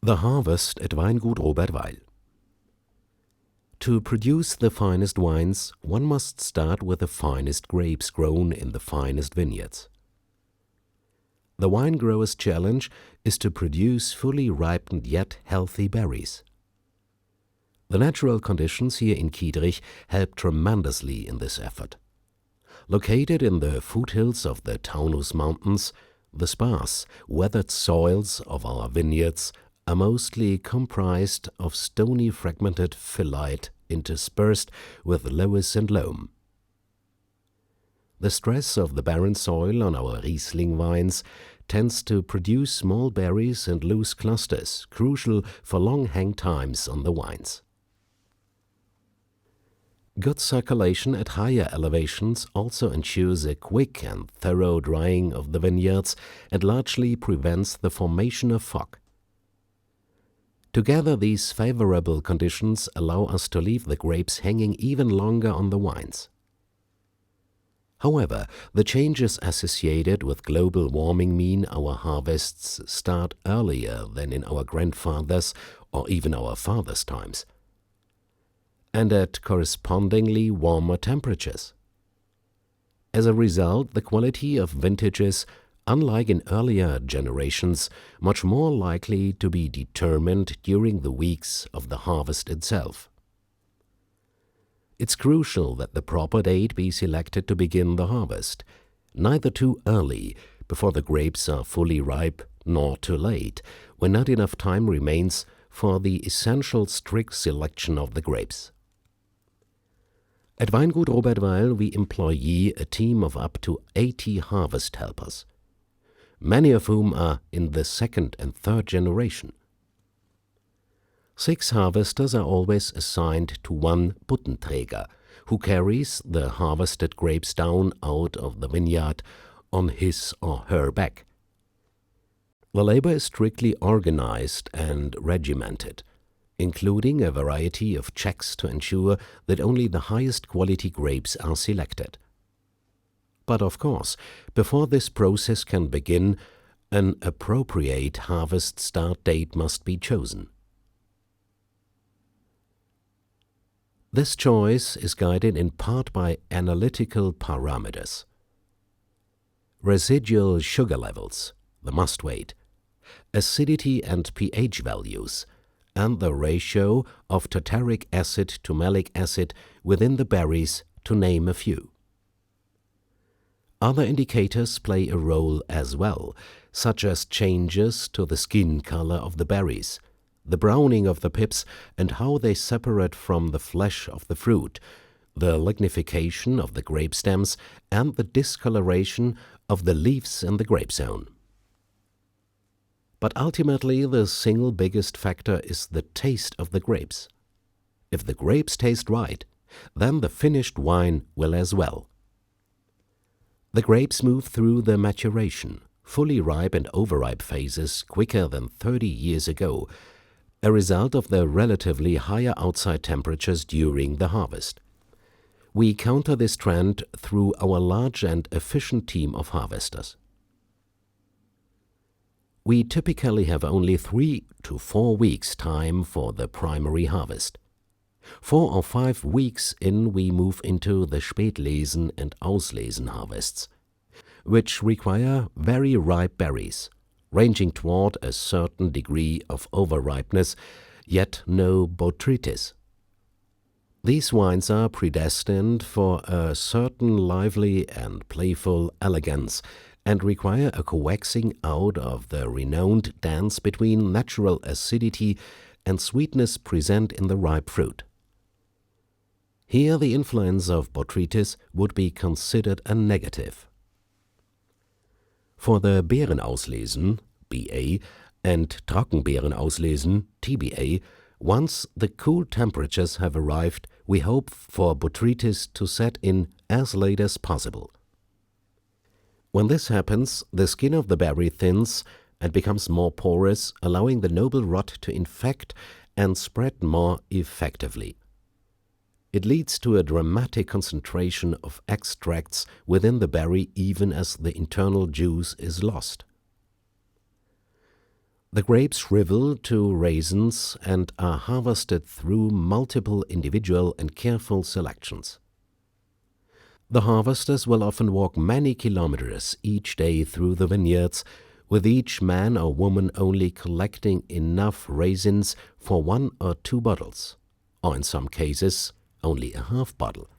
The harvest at Weingut Robert Weil. To produce the finest wines, one must start with the finest grapes grown in the finest vineyards. The wine grower's challenge is to produce fully ripened yet healthy berries. The natural conditions here in Kiedrich help tremendously in this effort. Located in the foothills of the Taunus Mountains, the sparse, weathered soils of our vineyards are mostly comprised of stony fragmented phyllite interspersed with loess and loam. The stress of the barren soil on our Riesling vines tends to produce small berries and loose clusters, crucial for long hang times on the wines. Good circulation at higher elevations also ensures a quick and thorough drying of the vineyards and largely prevents the formation of fog. Together, these favorable conditions allow us to leave the grapes hanging even longer on the wines. However, the changes associated with global warming mean our harvests start earlier than in our grandfathers' or even our fathers' times, and at correspondingly warmer temperatures. As a result, the quality of vintages, unlike in earlier generations, much more likely to be determined during the weeks of the harvest itself. It's crucial that the proper date be selected to begin the harvest, neither too early, before the grapes are fully ripe, nor too late, when not enough time remains for the essential strict selection of the grapes. At Weingut Robert Weil we employ a team of up to 80 harvest helpers, many of whom are in the second and third generation. 6 harvesters are always assigned to one Buttenträger, who carries the harvested grapes down out of the vineyard on his or her back. The labor is strictly organized and regimented, including a variety of checks to ensure that only the highest quality grapes are selected. But of course, before this process can begin, an appropriate harvest start date must be chosen. This choice is guided in part by analytical parameters. Residual sugar levels, the must weight, acidity and pH values, and the ratio of tartaric acid to malic acid within the berries, to name a few. Other indicators play a role as well, such as changes to the skin color of the berries, the browning of the pips and how they separate from the flesh of the fruit, the lignification of the grape stems, and the discoloration of the leaves in the grape zone. But ultimately, the single biggest factor is the taste of the grapes. If the grapes taste right, then the finished wine will as well. The grapes move through the maturation, fully ripe and overripe phases quicker than 30 years ago, a result of the relatively higher outside temperatures during the harvest. We counter this trend through our large and efficient team of harvesters. We typically have only 3 to 4 weeks' time for the primary harvest. 4 or 5 weeks in we move into the Spätlesen and Auslesen harvests, which require very ripe berries, ranging toward a certain degree of overripeness, yet no botrytis. These wines are predestined for a certain lively and playful elegance, and require a coaxing out of the renowned dance between natural acidity and sweetness present in the ripe fruit. Here the influence of botrytis would be considered a negative. For the Beerenauslesen, BA, and Trockenbeerenauslesen, TBA, once the cool temperatures have arrived, we hope for botrytis to set in as late as possible. When this happens, the skin of the berry thins and becomes more porous, allowing the noble rot to infect and spread more effectively. It leads to a dramatic concentration of extracts within the berry even as the internal juice is lost. The grapes shrivel to raisins and are harvested through multiple individual and careful selections. The harvesters will often walk many kilometers each day through the vineyards, with each man or woman only collecting enough raisins for 1 or 2 bottles, or in some cases only a half bottle,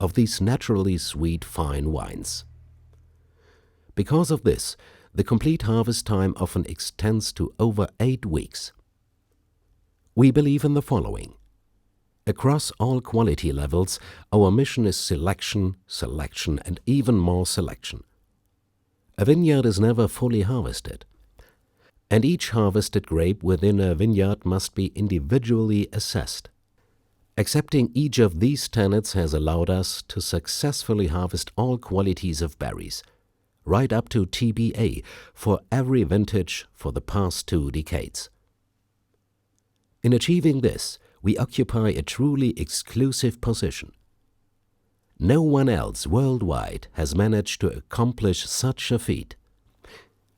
of these naturally sweet fine wines. Because of this, the complete harvest time often extends to over 8 weeks. We believe in the following. Across all quality levels, our mission is selection, selection, and even more selection. A vineyard is never fully harvested, and each harvested grape within a vineyard must be individually assessed. Accepting each of these tenets has allowed us to successfully harvest all qualities of berries, right up to TBA, for every vintage for the past 2 decades. In achieving this, we occupy a truly exclusive position. No one else worldwide has managed to accomplish such a feat.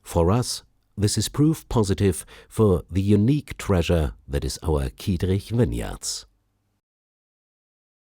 For us, this is proof positive for the unique treasure that is our Kiedrich Vineyards.